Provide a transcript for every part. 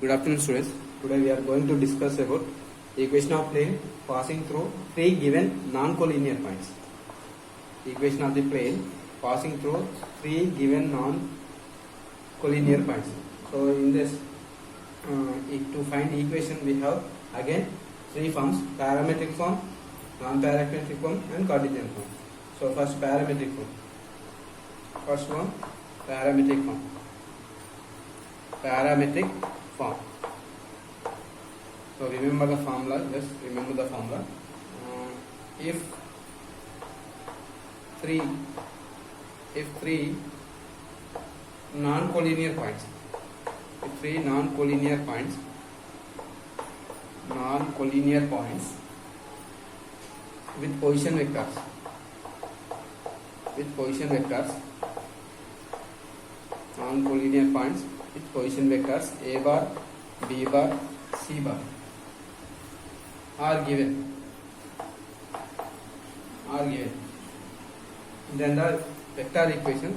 Good afternoon, students. Today we are going to discuss about equation of plane passing through three given non-collinear points. Equation of the plane passing through three given non-collinear points. So in this, to find equation we have again three forms: parametric form, non-parametric form, and Cartesian form. So first parametric form. First one, parametric form. Parametric form. So remember the formula. Just remember the formula. If three non-collinear points, non-collinear points with position vectors, non-collinear points with position vectors a bar, b bar, c bar are given. Then the vector equation,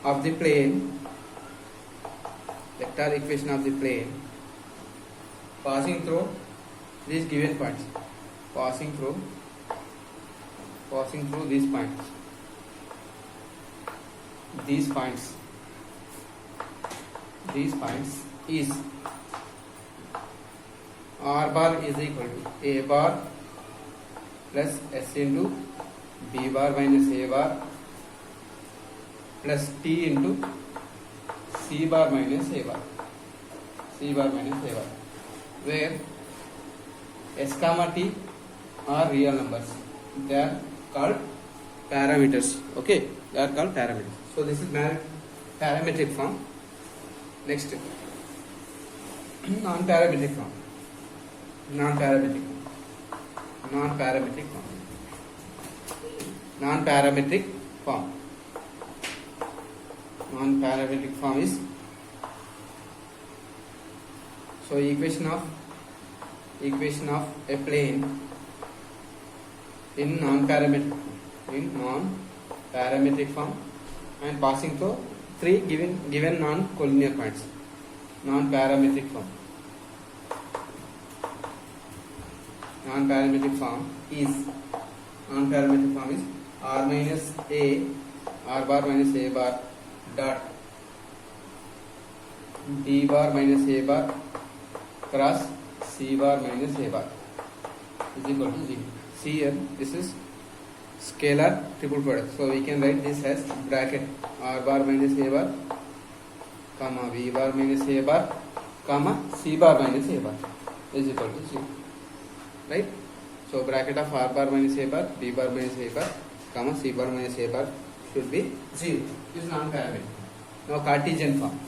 of the plane, passing through these given points, passing through these points. These points is R bar is equal to A bar plus S into B bar minus A bar plus T into C bar minus A bar. Where S comma T are real numbers. They are called parameters. Okay, they are called parameters. So this is parametric form. Next, non-parametric form. Non-parametric form is, so equation of a plane in non-parametric form and passing through three given non-collinear points. Non-parametric form is R minus A, R bar minus A bar dot B bar minus A bar cross C bar minus A bar is equal to 0. See here, this is scalar triple product. So we can write this as bracket R bar minus A bar, comma B bar minus A bar, comma C bar minus A bar is equal to 0. Right? So bracket of R bar minus A bar, B bar minus A bar, comma C bar minus A bar should be 0. This is non-parametric. Now Cartesian form.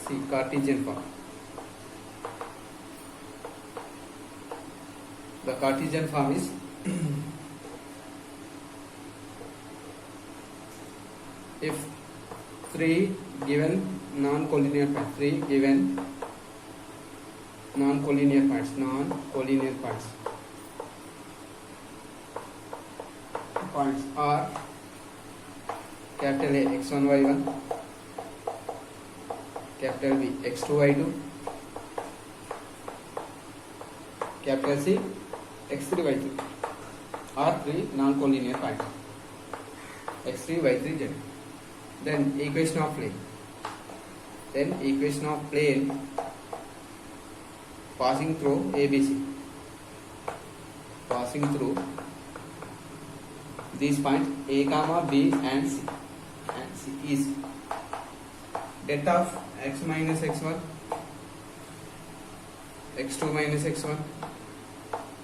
See, Cartesian form. The Cartesian form is if three given non-collinear points are capital A x1 y1, capital B x2 y2, capital C x3 y3 are three non-collinear points x3 y3 z. Then equation of plane passing through ABC, these points A comma B and C is det of x minus x1, x2 minus x1,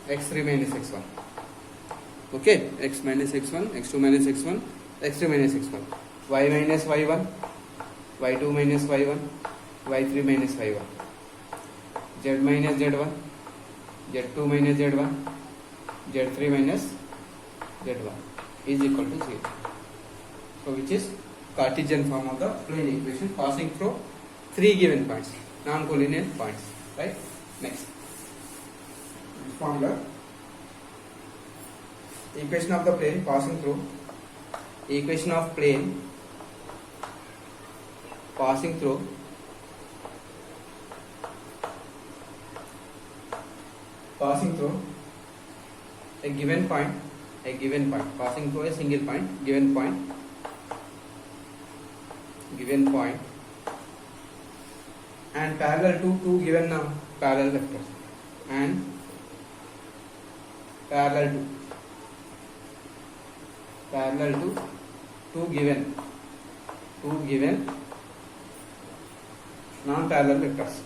x3 minus x1. Okay, x minus x1, x2 minus x1, x3 minus x1, y minus y1, y2 minus y1, y3 minus y1, z minus z1, z2 minus z1, z3 minus z1 is equal to 0. So which is Cartesian form of the plane equation passing through three given points, non-collinear points, right? Next, formula. Equation of the plane passing through. Equation of plane passing through a given point, passing through a single point, given point, and parallel to two given parallel vectors, and parallel to two given non-parallel vectors,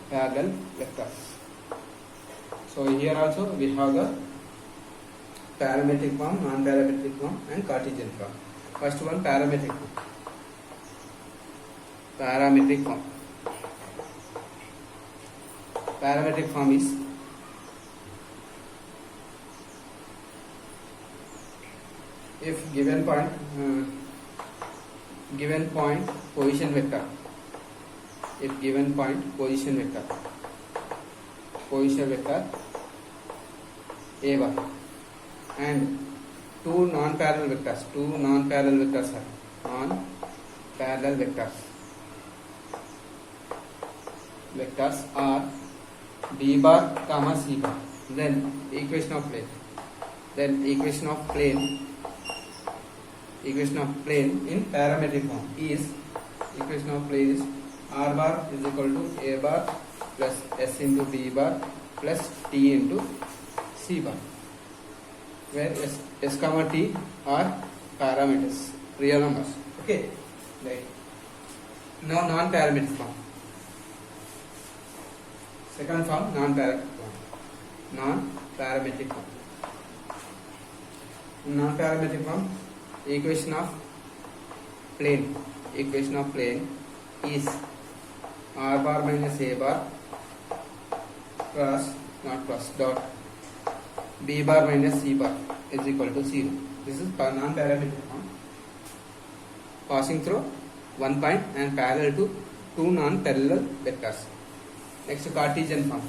parallel vectors. So here also we have the parametric form, non-parametric form, and Cartesian form. First one, parametric form. Parametric form is if given point position vector, A1 and two non-parallel vectors are B bar comma C bar. Then equation of plane in parametric form is R bar is equal to A bar plus S into B bar plus T into C bar, where S comma T are parameters, real numbers. Okay, right. Now non-parametric form. Second form, non-parametric form. In non-parametric form, equation of plane is R bar minus A bar dot B bar minus C bar is equal to 0. This is non-parametric form, passing through one point and parallel to two non-parallel vectors. Next, Cartesian form.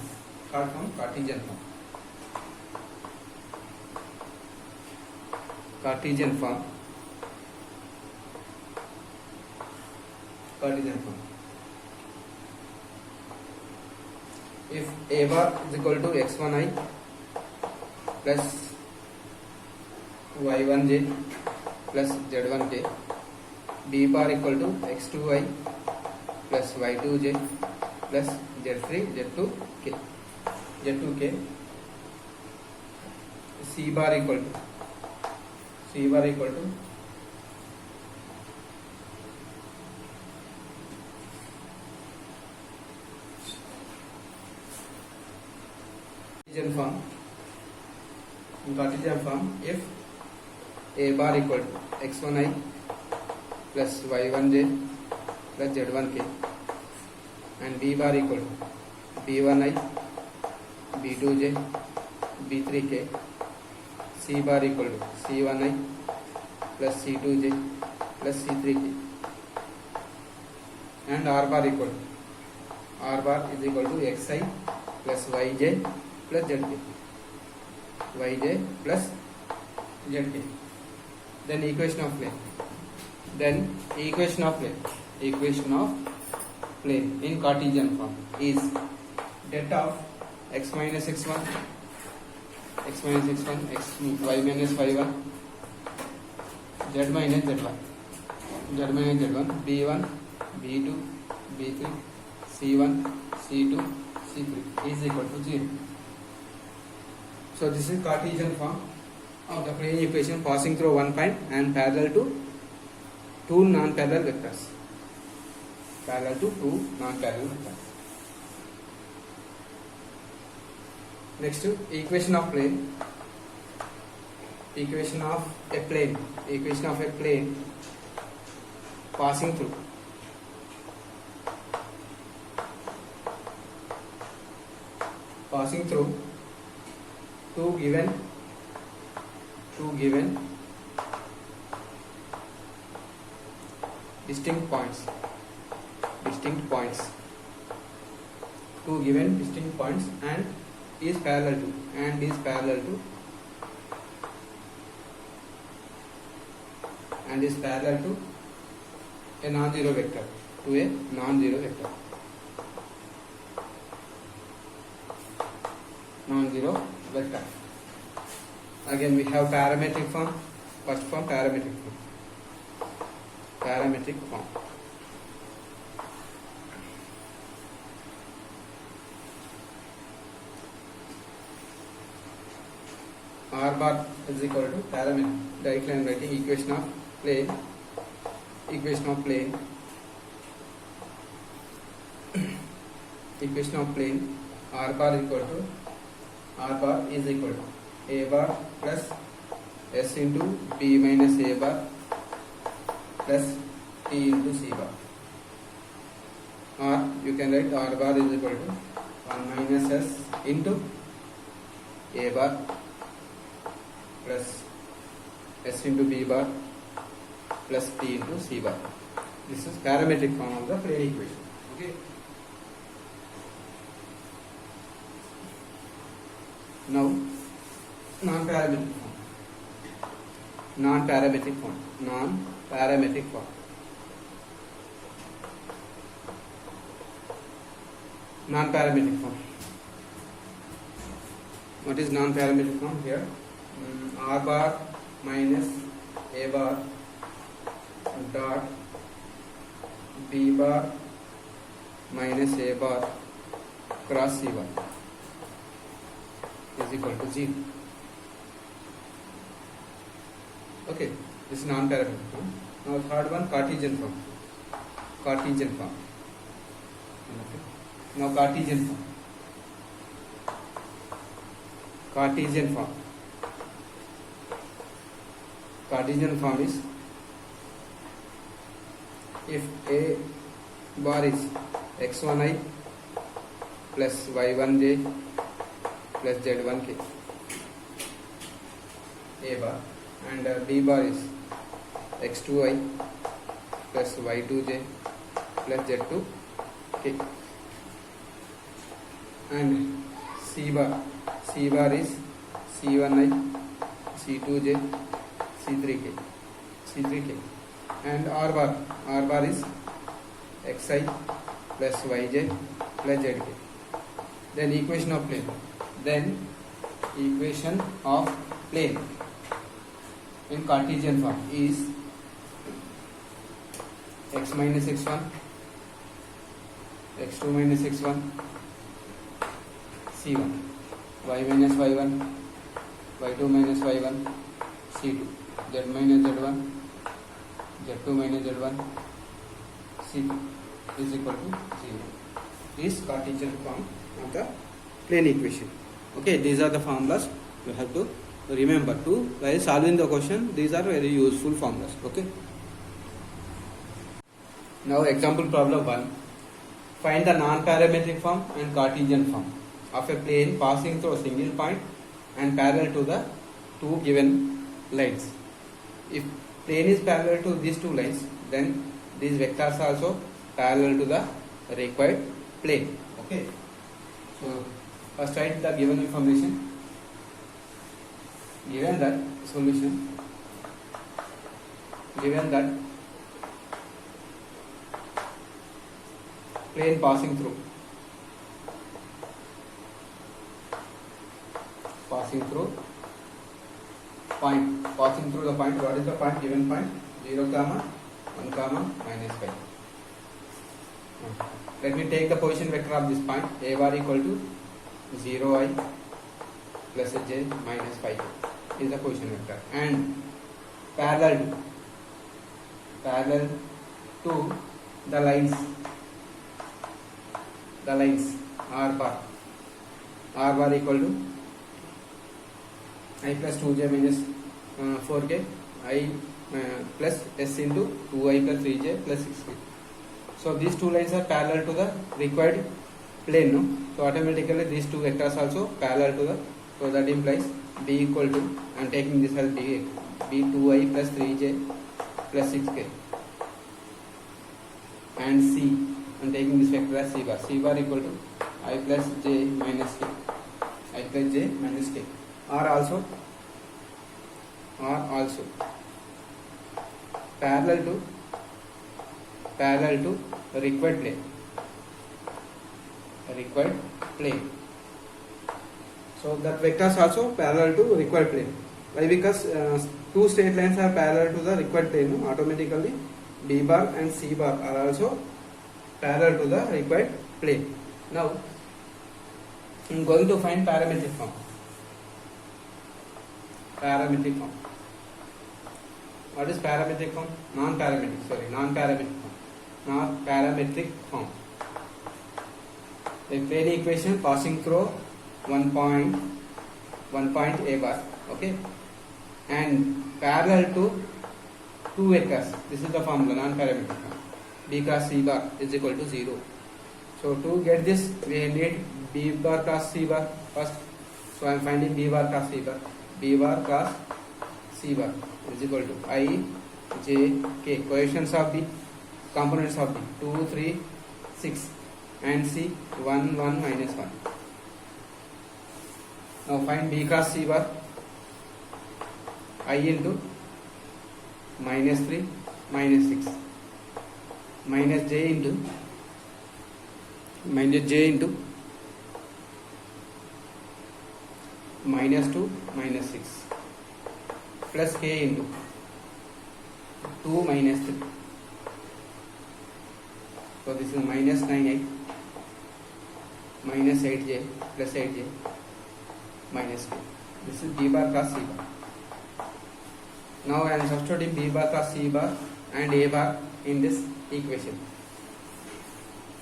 Cartesian form. If A bar is equal to x1i plus y1j plus z1k, B bar equal to x2i plus y2j plus z3 z2k, C bar equal to Cartesian form, if A bar equal to x1i plus y1j plus z1k and B bar equal to b1i, b2j, b3k, C bar equal to c1i plus c2j plus c3k, and R bar is equal to xi plus yj plus zk, then equation of plane in Cartesian form is det of x minus x1, x y minus y1, z minus z1, b1, b2, b3, c1, c2, c3 is equal to 0. So this is Cartesian form of the plane equation passing through one point and parallel to two non-parallel vectors. Next, equation of a plane passing through two given distinct points two given distinct points and is parallel to a non-zero vector, non-zero vector. Again we have parametric form. First form, parametric form. R bar is equal to parametric. Directly I am writing equation of plane. Equation of plane R bar is equal to A bar plus S into B minus A bar plus T into C bar. Or you can write R bar is equal to 1 minus S into A bar plus S into B bar plus T into C bar. This is parametric form of the plane equation. Okay. Now non-parametric form. What is non-parametric form here? R bar minus A bar dot B bar minus A bar cross C bar is equal to 0. Okay, this is non-parametric form. Now third one, Cartesian form. Okay. Now Cartesian form is, if A bar is x1i plus y1j plus z1k, A bar, and B bar is x2i plus y2j plus z2k, and C bar is c1i, c2j, c3k, and R bar is xi plus yj plus zk. Then equation of plane in Cartesian form is x minus x1, x2 minus x1, c1, y minus y1, y2 minus y1, c2, z minus z1, z2 minus z1, c2 is equal to 0. This Cartesian form of the plane equation. Okay, these are the formulas you have to remember to while solving the question. These are very useful formulas. Okay. Now example problem 1. Find the non-parametric form and Cartesian form of a plane passing through a single point and parallel to the two given lines. If plane is parallel to these two lines, then these vectors are also parallel to the required plane. Okay. So first write the given information. Given that solution, given that plane passing through the point. What is the point? Given point 0, 1, minus 5. Let me take the position vector of this point. A bar equal to 0i plus j minus 5 is the position vector, and parallel to the lines R bar equal to I plus 2j minus 4k, I plus s into 2i plus 3j plus 6k. So these two lines are parallel to the required plane, no? So automatically these two vectors also parallel to the, so that implies b equal to, I am taking this as b 2i plus 3j plus 6k, and c, I am taking this vector as c bar equal to I plus j minus k, I plus j minus k, are also parallel to required plane. So that vectors also parallel to required plane. Why? Because two straight lines are parallel to the required plane. Automatically b bar and c bar are also parallel to the required plane. Now I am going to find parametric form. What is parametric form? Non-parametric form. A plane equation passing through one point a bar, okay, and parallel to two vectors. This is the formula, non-parametric form. B cross C bar is equal to 0. So to get this, we need B bar cross C bar first. So I am finding B bar cross C bar. B bar cross C bar is equal to I, J, K. Coefficients of B, components of B, 2, 3, 6, and C, 1, 1, minus 1. Now find B cross C bar. I into minus 3, minus 6, minus J into minus 2, minus 6, plus K into 2 minus 3. So this is minus 9i, minus 8j, plus 8j, minus K. This is B bar cross C bar. Now I am substituting B bar cross C bar and A bar in this equation.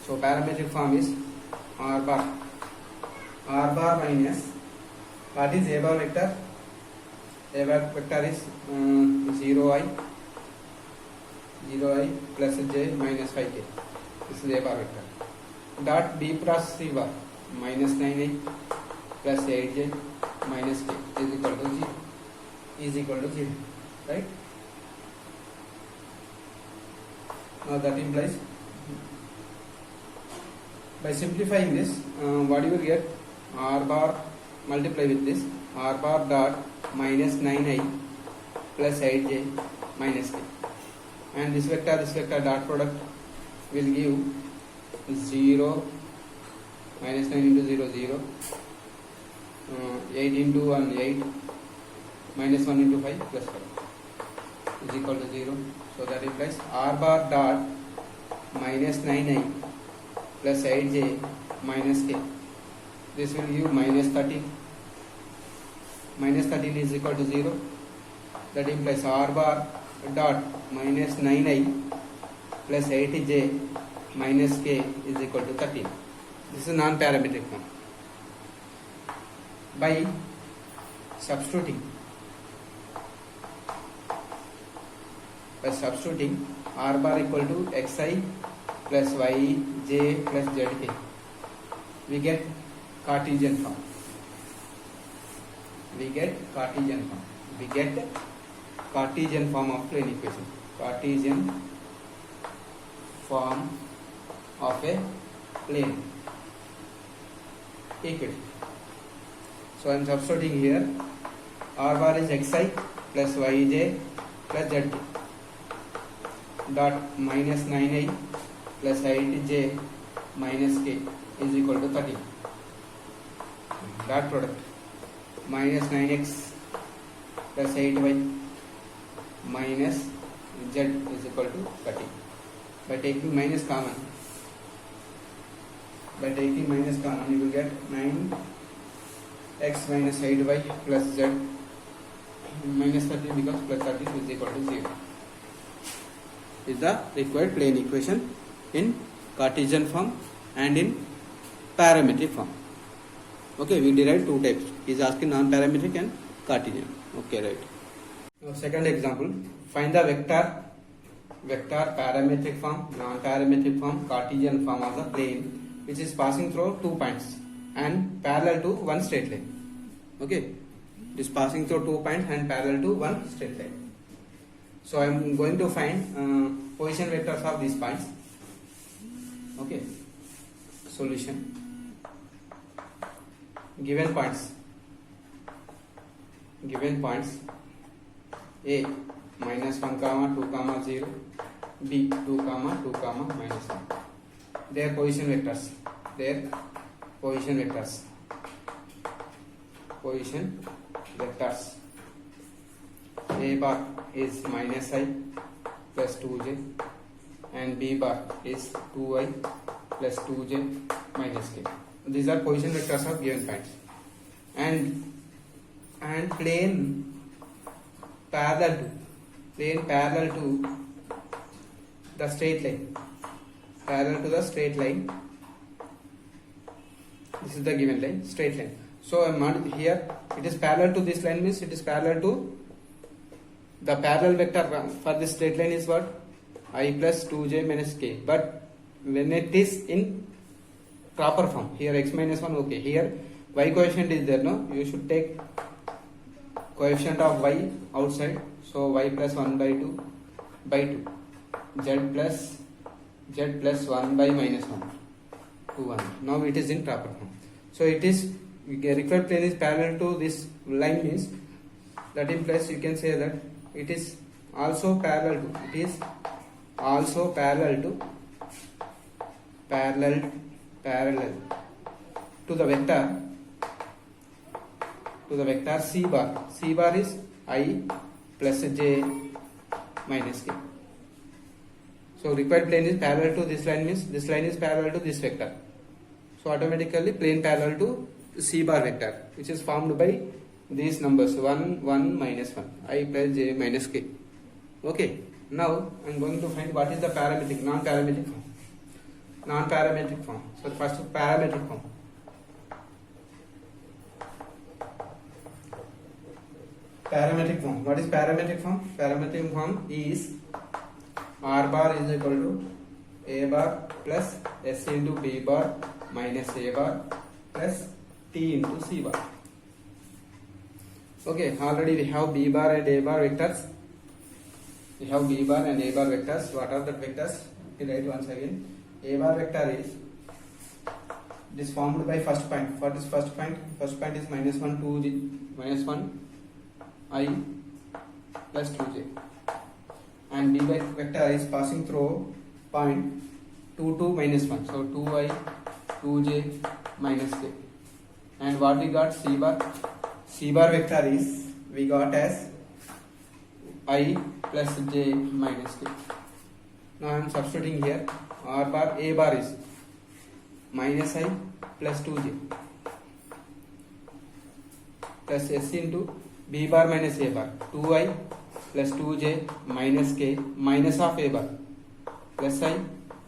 So parametric form is R bar minus, what is A bar vector? A bar vector is 0i plus j minus 5k. This is A bar vector. Dot B cross C bar minus 9i plus 8j minus k is equal to 0. Right? Now that implies, by simplifying this, what you will get? R bar multiply with this, R bar dot minus 9i plus 8j minus k, and this vector dot product will give 0, minus 9 into 0, 0, 8 into 1, 8, minus 1 into 5 plus 5 is equal to 0. So that implies R bar dot minus 9i plus 8j minus k. This will give minus 13. Minus 13 is equal to 0. That implies R bar dot minus 9i plus 8j minus k is equal to 13. This is non-parametric form. By substituting R bar equal to xi plus yj plus zk, we get Cartesian form. We get Cartesian form of plane equation. Cartesian form of a plane equation. So I am substituting here. R bar is xi plus yj plus zk dot minus 9i plus 8j minus k is equal to 13. Dot product minus 9x plus 8y minus z is equal to 13. By taking minus common, you will get 9x minus 8y plus z minus 13, because plus 13 is equal to 0. Is the required plane equation in Cartesian form and in parametric form. Okay, we derived two types. He is asking non-parametric and Cartesian. Okay, right. Now second example, find the vector parametric form, non-parametric form, Cartesian form of the plane which is passing through 2 points and parallel to one straight line. Okay, it is passing through 2 points and parallel to one straight line. So I am going to find position vectors of these points. Okay, solution. given points A minus 1 comma 2 comma 0, B 2 comma 2 comma minus 1. Their position vectors. A bar is minus I plus 2j and B bar is 2I plus 2j minus k. These are position vectors of given points. And plane parallel to the straight line. This is the given line, straight line. So here it is parallel to this line, means it is parallel to the parallel vector for this straight line is what? I plus 2j minus k. But when it is in proper form, here x minus 1, okay, here y coefficient is there, no? You should take coefficient of y outside, so y plus 1 by 2 z plus 1 by minus 1 to 1. Now it is in proper form. So it is required plane is parallel to this line, means that implies you can say that it is also parallel to the vector c bar. C bar is I plus j minus k. So required plane is parallel to this line, means this line is parallel to this vector. So automatically plane parallel to c bar vector, which is formed by these numbers 1, 1, minus 1, I plus j minus k. Okay. Now I am going to find what is the non-parametric form. So first parametric form. What is parametric form? Parametric form is R bar is equal to A bar plus S into B bar minus A bar plus T into C bar. Okay, already we have B bar and A bar vectors. What are the vectors? Okay, write once again. A bar vector is, it is formed by first point. What is first point? First point is minus 1 I plus 2j. And B vector is passing through point 2, 2, minus 1. So 2I, 2j, minus k. And what we got? C bar. C bar vector is, we got as I plus j minus k. Now I am substituting here. R bar, A bar is minus I plus 2j plus S into B bar minus A bar, 2I plus 2j minus k minus of A bar plus I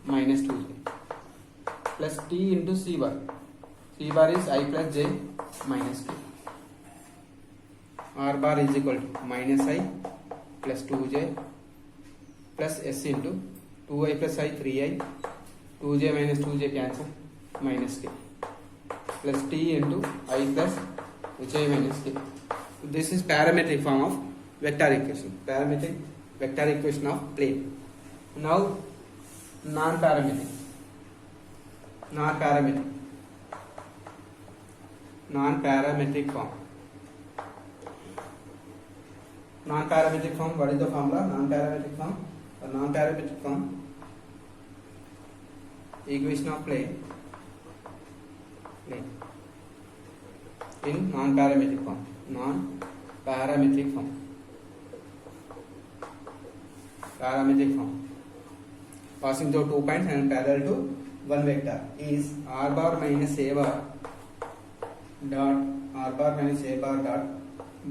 minus 2j plus T into C bar. C bar is I plus j minus k. R bar is equal to minus I plus 2j plus S into 2I plus I, 3I, 2j minus 2j cancel, minus k plus T into I plus j minus k. This is parametric form of vector equation. Parametric vector equation of plane. Now non-parametric form. Non-parametric form, what is the formula? Non-parametric form, equation of plane in non-parametric form, passing through 2 points and parallel to one vector is R bar minus A bar dot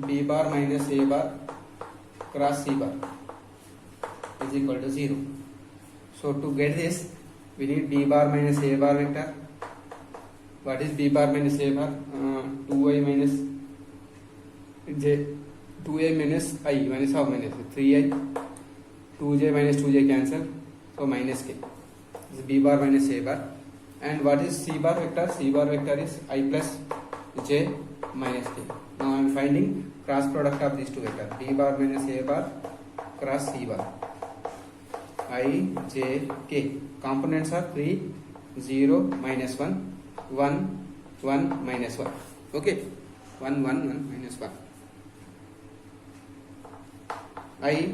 B bar minus A bar cross C bar is equal to 0. So to get this, we need B bar minus A bar vector. What is B bar minus A bar? 2I minus j, 2I minus I, minus how minus 3I, 2j minus 2j cancel, so minus k. This is B bar minus A bar. And what is C bar vector? C bar vector is I plus j minus k. Now I am finding cross product of these two vectors, B bar minus A bar cross C bar. I, j, k. Components are 3, 0, minus 1, 1, 1, minus 1. Okay, 1 1 1 minus 1. I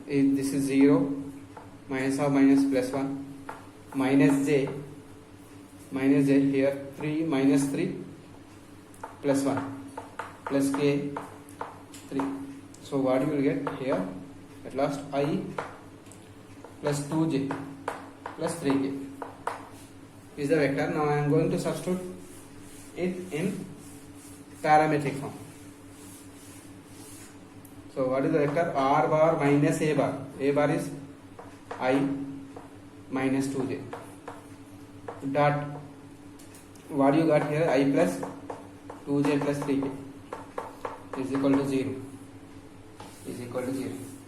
is this is 0 minus of minus plus 1 minus j here 3 minus 3 plus 1 plus k 3. So what you will get here at last I plus 2j plus 3k is the vector. Now I am going to substitute it in parametric form. So what is the vector? R bar minus a bar. A bar is I minus 2j dot what you got here, I plus 2j plus 3k is equal to 0.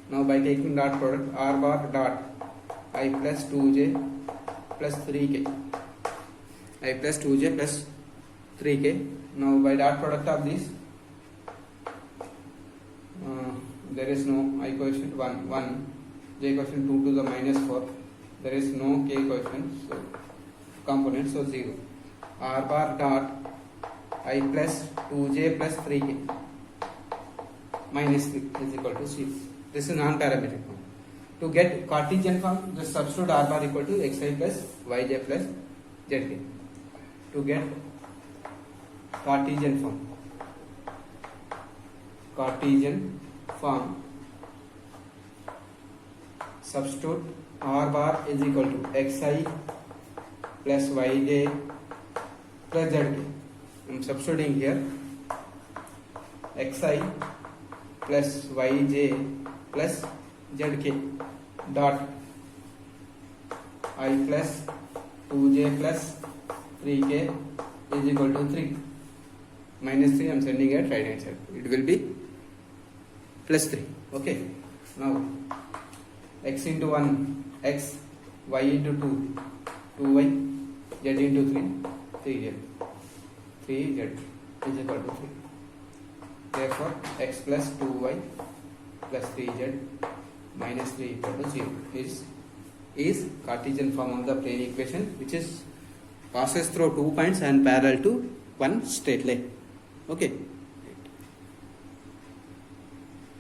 Now by taking dot product, R bar dot I plus 2j plus 3k, I plus 2j plus 3k. Now by dot product of these, there is no I coefficient 1, j coefficient 2 to the minus 4, there is no k coefficient, so component, so 0. R bar dot I plus 2j plus 3k minus 3 is equal to 0. This is non-parametric form. To get Cartesian form, just substitute R bar equal to xi plus yj plus zk. To get Cartesian form, substitute R bar is equal to xi plus yj plus zk. I am substituting here xi plus yj plus zk dot I plus 2j plus 3k is equal to 3 minus 3. I am sending at right hand side, it will be plus 3. Okay, now x into 1 x, y into 2 2y, z into 3 3z is equal to 3. Therefore x plus 2y plus 3z minus 3 equal to 0 is Cartesian form of the plane equation, which is passes through 2 points and parallel to one straight line. Okay.